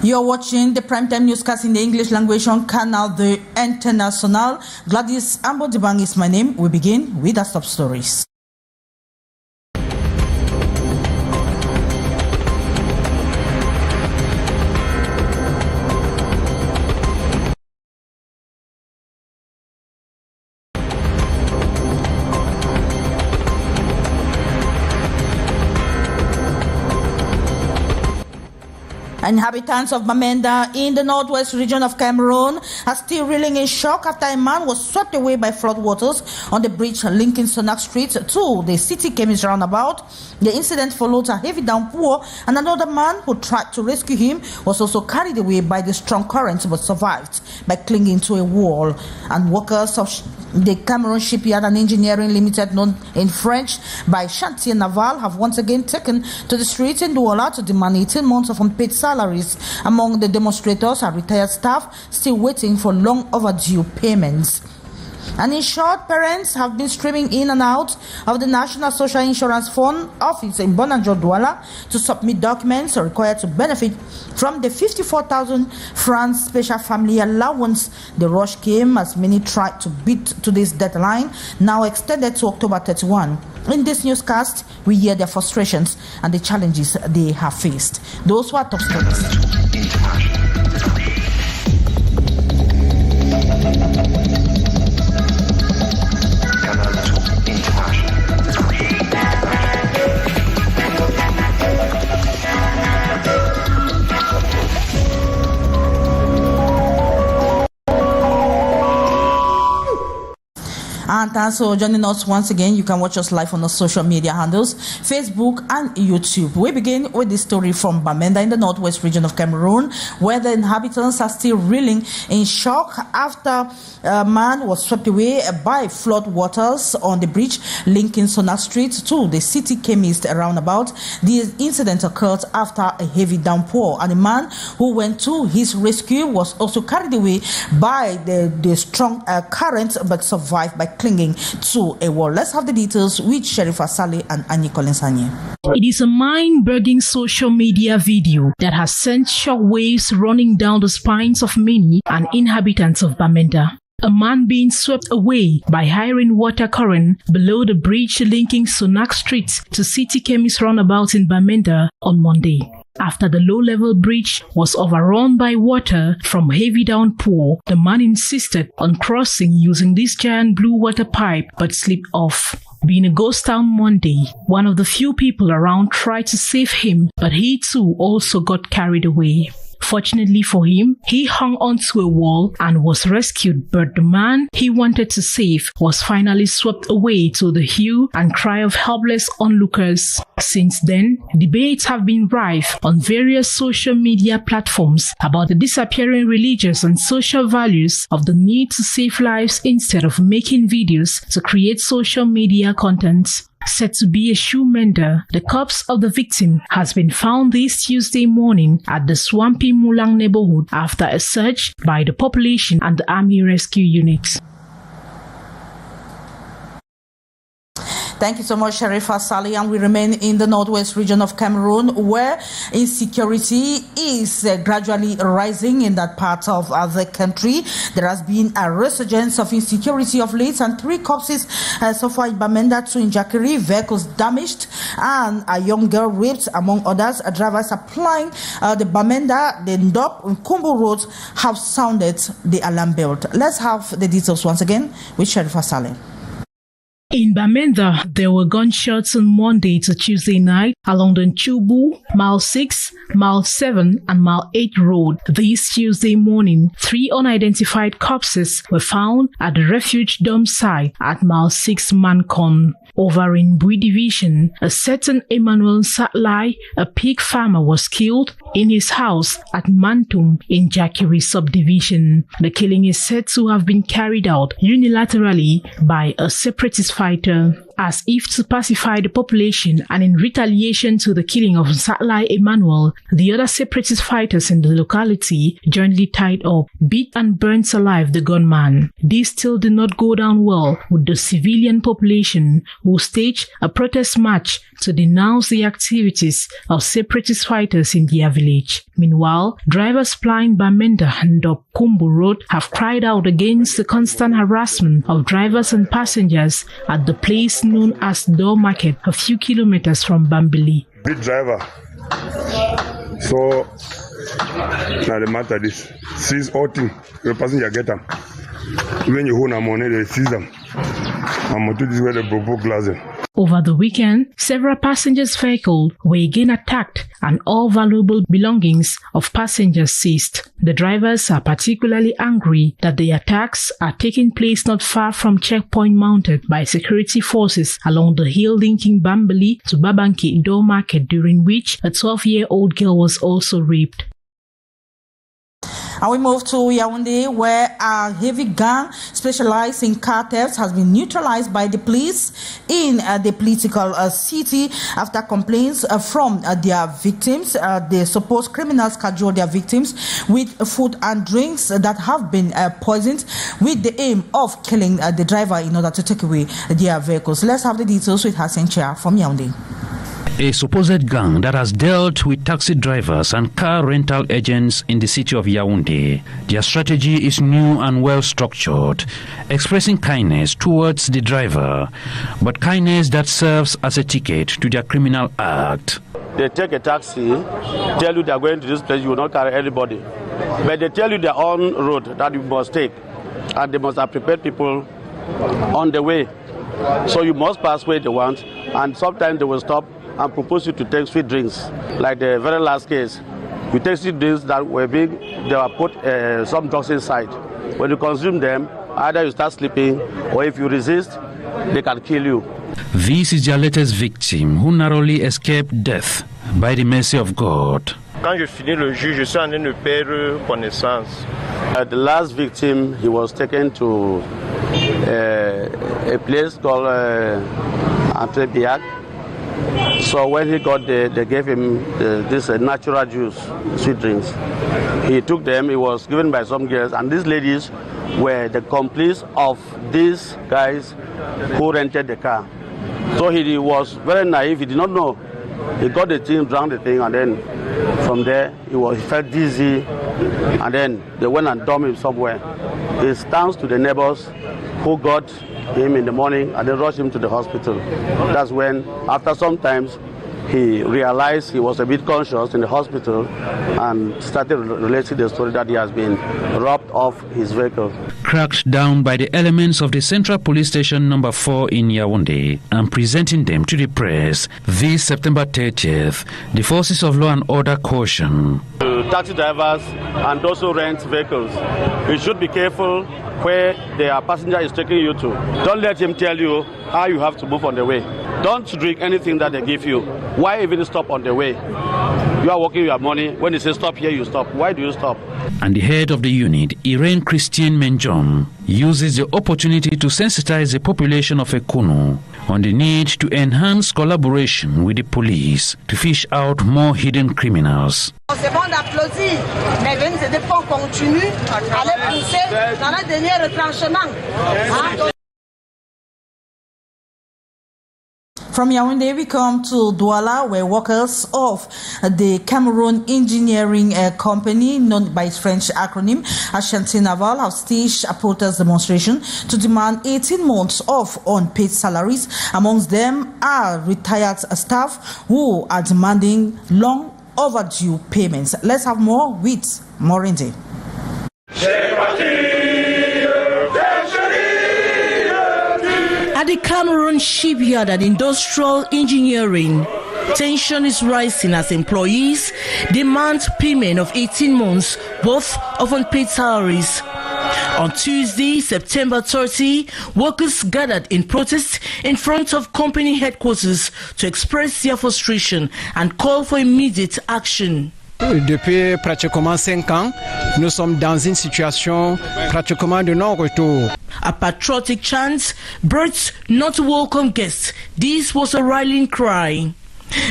You're watching the primetime newscast in the English language on Canal de International. Gladys Ambodibang is my name. We begin with our top stories. Inhabitants of Bamenda in the northwest region of Cameroon are still reeling in shock after a man was swept away by floodwaters on the bridge linking Sonak Street to the city chemist roundabout. The incident followed a heavy downpour, and another man who tried to rescue him was also carried away by the strong current but survived by clinging to a wall. And workers of the Cameroon Shipyard and Engineering Limited, known in French by Chantier Naval, have once again taken to the streets in Douala to demand 18 months of unpaid salaries. Among the demonstrators are retired staff still waiting for long overdue payments. And in short, parents have been streaming in and out of the National Social Insurance Fund office in Bonanjo, Douala to submit documents required to benefit from the 54,000 francs special family allowance. The rush came as many tried to beat today's deadline, now extended to October 31. In this newscast, we hear their frustrations and the challenges they have faced. Those were top stories. And thanks for joining us once again. You can watch us live on our social media handles, Facebook and YouTube. We begin with this story from Bamenda in the northwest region of Cameroon, where the inhabitants are still reeling in shock after a man was swept away by flood waters on the bridge linking Sonak Street to the city chemist roundabout. The incident occurred after a heavy downpour, and the man who went to his rescue was also carried away by the strong current but survived by clinging to a wall. Let's have the details with Sherifa Saleh and Annie Kolensanye. It is a mind-burning social media video that has sent shockwaves running down the spines of many and inhabitants of Bamenda. A man being swept away by hiring water current below the bridge linking Sonak Street to City Chemist roundabout in Bamenda on Monday. After the low-level bridge was overrun by water from heavy downpour, the man insisted on crossing using this giant blue water pipe but slipped off. Being a ghost town Monday, one of the few people around tried to save him, but he too also got carried away. Fortunately for him, he hung onto a wall and was rescued, but the man he wanted to save was finally swept away to the hue and cry of helpless onlookers. Since then, debates have been rife on various social media platforms about the disappearing religious and social values of the need to save lives instead of making videos to create social media content. Said to be a shoe mender, the corpse of the victim has been found this Tuesday morning at the Swampy Mulang neighborhood after a search by the population and the Army Rescue Unit. Thank you so much, Sherifa Saleh. And we remain in the northwest region of Cameroon, where insecurity is gradually rising in that part of the country. There has been a resurgence of insecurity of late, and 3 corpses so far in Bamenda, 2 in Jakiri, vehicles damaged, and a young girl raped, among others. Drivers applying the Bamenda, the Ndop, and Kumbu roads have sounded the alarm bell. Let's have the details once again with Sherifa Saleh. In Bamenda, there were gunshots on Monday to Tuesday night along the Nchubu, Mile 6, Mile 7 and Mile 8 road. This Tuesday morning, 3 unidentified corpses were found at the refuge dump site at Mile 6 Mancon. Over in Bui Division, a certain Emmanuel Satlai, a pig farmer, was killed in his house at Mantum in Jakiri subdivision. The killing is said to have been carried out unilaterally by a separatist fighter. as if to pacify the population and in retaliation to the killing of Nsahlai Emmanuel, the other separatist fighters in the locality jointly tied up, beat and burnt alive the gunman. This still did not go down well with the civilian population, who staged a protest march to denounce the activities of separatist fighters in their village. Meanwhile, drivers plying Bamenda and Kumbu Road have cried out against the constant harassment of drivers and passengers at the place known as Door Market, a few kilometers from Bambili. Big driver. So, now the matter is, seize all things, the passenger get them. When you hold them money, they seize them. And this is where the broke glass. Over the weekend, several passengers' vehicles were again attacked and all valuable belongings of passengers seized. The drivers are particularly angry that the attacks are taking place not far from checkpoint mounted by security forces along the hill linking Bambili to Babanki Door Market, during which a 12-year-old girl was also raped. And we move to Yaoundé, where a heavy gang specialized in car thefts has been neutralized by the police in the political city after complaints from their victims. The supposed criminals cajole their victims with food and drinks that have been poisoned with the aim of killing the driver in order to take away their vehicles. Let's have the details with Hassan Chia from Yaoundé. A supposed gang that has dealt with taxi drivers and car rental agents in the city of Yaoundé. Their strategy is new and well structured, expressing kindness towards the driver, but kindness that serves as a ticket to their criminal act. They take a taxi, tell you they are going to this place, you will not carry anybody. But they tell you their own road that you must take, and they must have prepared people on the way. So you must pass where they want, and sometimes they will stop and propose you to take sweet drinks. Like the very last case, you take sweet drinks that were big, they were put some drugs inside. When you consume them, either you start sleeping, or if you resist, they can kill you. This is their latest victim, who narrowly escaped death by the mercy of God. Quand je finis le jus, je suis en train de perdre connaissance. The last victim, he was taken to a place called Antrebiac. So when he got there, they gave him this natural juice, sweet drinks. He took them, it was given by some girls, and these ladies were the complice of these guys who rented the car. So he was very naive, he did not know. He got the thing, drank the thing, and then from there he felt dizzy, and then they went and dumped him somewhere. He stands to the neighbors who got him in the morning and they rushed him to the hospital. That's when, after some time, he realized he was a bit conscious in the hospital and started relating the story that he has been robbed of his vehicle. Cracked down by the elements of the Central Police Station number 4 in Yaoundé and presenting them to the press this September 30th, the forces of law and order caution. Taxi drivers and those who rent vehicles, you should be careful where their passenger is taking you to. Don't let him tell you how you have to move on the way. Don't drink anything that they give you. Why even stop on the way? You are working your money. When they say stop here, you stop. Why do you stop? And the head of the unit, Irene Christine Menjon, uses the opportunity to sensitize the population of Ekunu on the need to enhance collaboration with the police to fish out more hidden criminals. C'est bon d'applaudir, mais venez de pas continuer à les pousser dans le dernier retranchement. From Yaoundé, we come to Douala, where workers of the Cameroon Engineering Company, known by its French acronym Ashanti Naval, have staged a protest demonstration to demand 18 months of unpaid salaries. Amongst them are retired staff who are demanding long overdue payments. Let's have more with Morinde. At the Cameroon shipyard and industrial engineering, tension is rising as employees demand payment of 18 months worth of unpaid salaries. On Tuesday, September 30, workers gathered in protest in front of company headquarters to express their frustration and call for immediate action. Depuis pratiquement 5 ans, nous sommes dans une situation pratiquement de non-retour. A patriotic chant, birds not welcome guests. This was a rallying cry.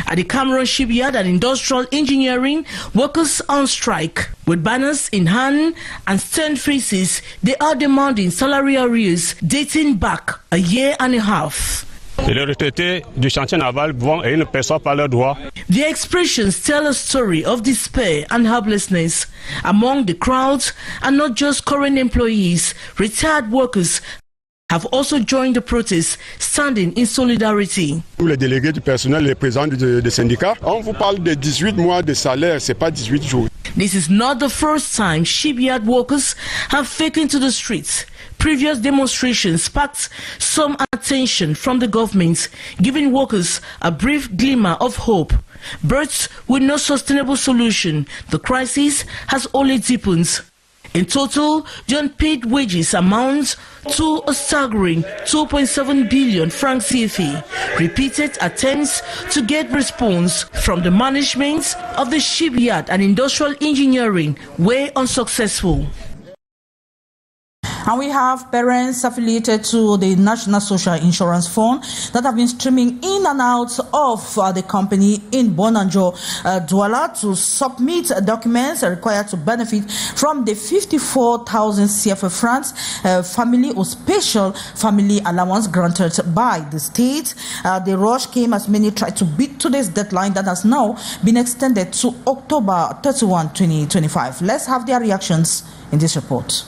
At the Cameroon Shipyard and Industrial Engineering, workers on strike. With banners in hand and stern faces, they are demanding salary arrears dating back a year and a half. Les retraités du chantier naval vont et ils ne perçoivent pas leurs droits. Their expressions tell a story of despair and helplessness among the crowds, and not just current employees. Retired workers have also joined the protest, standing in solidarity. Tous les délégués du personnel, les présidents des syndicats, on vous parle de 18 mois de salaire, c'est pas 18 jours. This is not the first time shipyard workers have taken to the streets. Previous demonstrations sparked some attention from the government, giving workers a brief glimmer of hope. But with no sustainable solution, the crisis has only deepened. In total, the unpaid wages amount to a staggering 2.7 billion francs CFA. Repeated attempts to get response from the management of the shipyard and industrial engineering were unsuccessful. And we have parents affiliated to the National Social Insurance Fund that have been streaming in and out of the company in Bonanjo, Douala, to submit documents required to benefit from the 54,000 CFA francs family or special family allowance granted by the state. The rush came as many tried to beat today's deadline that has now been extended to October 31, 2025. Let's have their reactions in this report.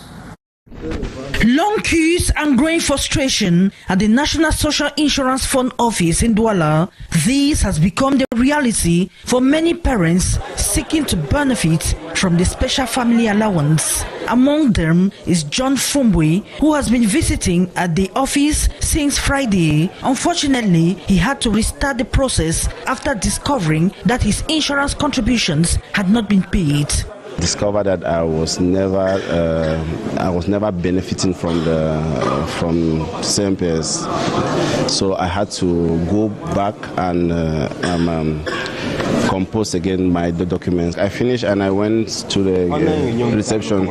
Long queues and growing frustration at the National Social Insurance Fund office in Douala. This has become the reality for many parents seeking to benefit from the special family allowance. Among them is John Fumbwe, who has been visiting at the office since Friday. Unfortunately, he had to restart the process after discovering that his insurance contributions had not been paid. Discovered that I was never benefiting from CMPS, so I had to go back and compose again the documents. I finished and I went to the reception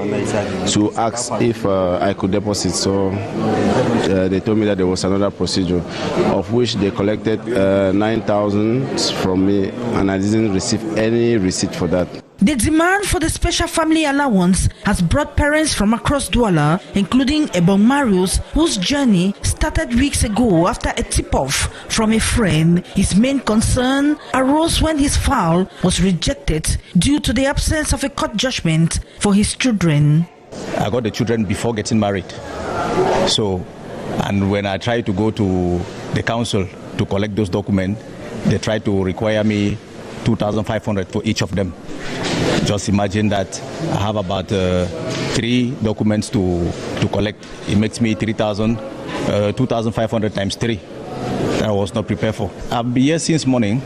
to ask if I could deposit. So they told me that there was another procedure, of which they collected 9,000 from me, and I didn't receive any receipt for that. The demand for the special family allowance has brought parents from across Douala, including Ebong Marius, whose journey started weeks ago after a tip-off from a friend. His main concern arose when his file was rejected due to the absence of a court judgment for his children. I got the children before getting married. So, and when I tried to go to the council to collect those documents, they tried to require me 2,500 for each of them. Just imagine that I have about 3 documents to collect. It makes me 2,500 times 3. That I was not prepared for. I've been here since morning,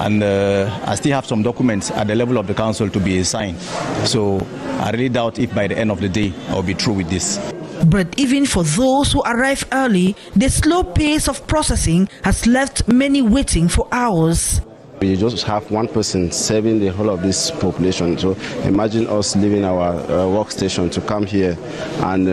and I still have some documents at the level of the council to be signed. So I really doubt if by the end of the day I'll be through with this. But even for those who arrive early, the slow pace of processing has left many waiting for hours. You just have one person serving the whole of this population. So imagine us leaving our workstation to come here and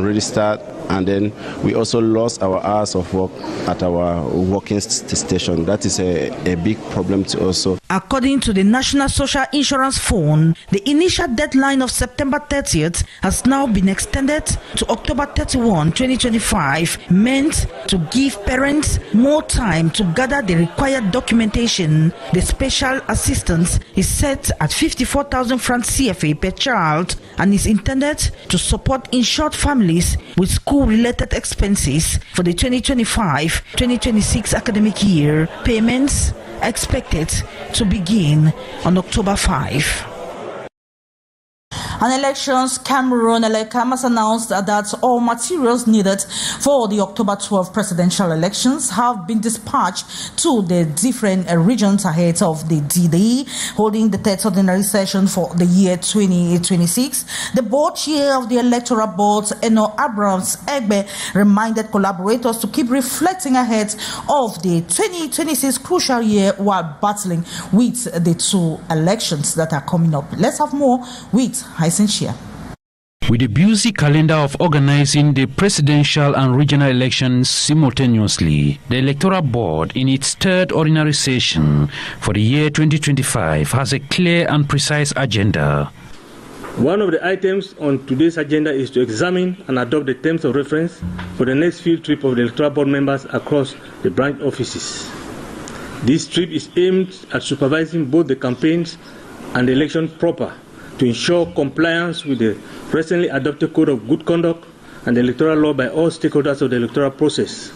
really start. And then we also lost our hours of work at our working station. That is a big problem to us. According to the National Social Insurance Fund, the initial deadline of September 30th has now been extended to October 31, 2025, meant to give parents more time to gather the required documentation. The special assistance is set at 54,000 francs CFA per child and is intended to support insured families with school-related expenses for the 2025-2026 academic year. Payments expected to begin on October 5. On elections, Cameroon Elecam has announced that all materials needed for the October 12 presidential elections have been dispatched to the different regions ahead of the D-Day, holding the third ordinary session for the year 2026. The board chair of the Electoral Board, Eno Abrams Egbe, reminded collaborators to keep reflecting ahead of the 2026 crucial year while battling with the 2 elections that are coming up. Let's have more with Hyson Shia. With a busy calendar of organizing the presidential and regional elections simultaneously, the Electoral Board, in its third ordinary session for the year 2025, has a clear and precise agenda. One of the items on today's agenda is to examine and adopt the terms of reference for the next field trip of the Electoral Board members across the branch offices. This trip is aimed at supervising both the campaigns and the election proper, to ensure compliance with the recently adopted Code of Good Conduct and the electoral law by all stakeholders of the electoral process.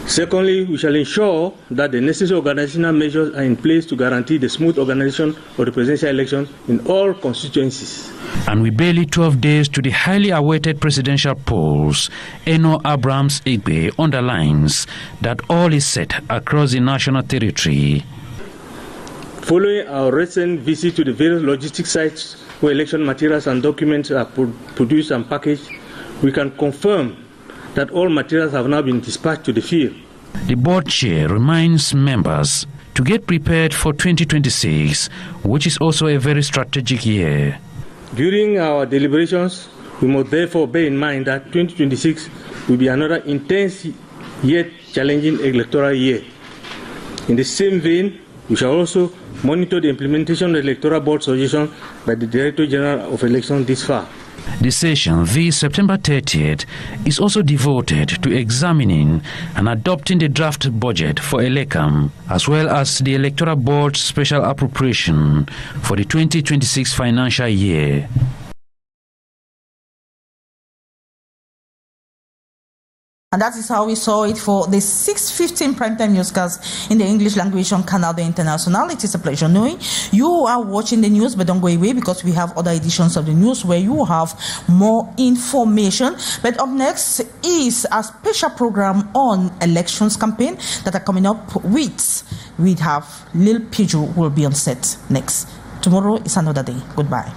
Secondly, we shall ensure that the necessary organizational measures are in place to guarantee the smooth organization of the presidential election in all constituencies. And with barely 12 days to the highly awaited presidential polls, Eno Abrams Igbe underlines that all is set across the national territory. Following our recent visit to the various logistic sites where election materials and documents are produced and packaged, we can confirm that all materials have now been dispatched to the field. The board chair reminds members to get prepared for 2026, which is also a very strategic year. During our deliberations, we must therefore bear in mind that 2026 will be another intense yet challenging electoral year. In the same vein, we shall also monitor the implementation of the Electoral Board suggestion by the Director General of Elections this far. The session this September 30th is also devoted to examining and adopting the draft budget for ELECAM, as well as the Electoral Board's special appropriation for the 2026 financial year. And that is how we saw it for the 6:15 primetime newscast in the English language on Canal de International. It is a pleasure knowing you are watching the news, but don't go away because we have other editions of the news where you have more information. But up next is a special program on elections campaign that are coming up with. We have Lil Piju will be on set next. Tomorrow is another day. Goodbye.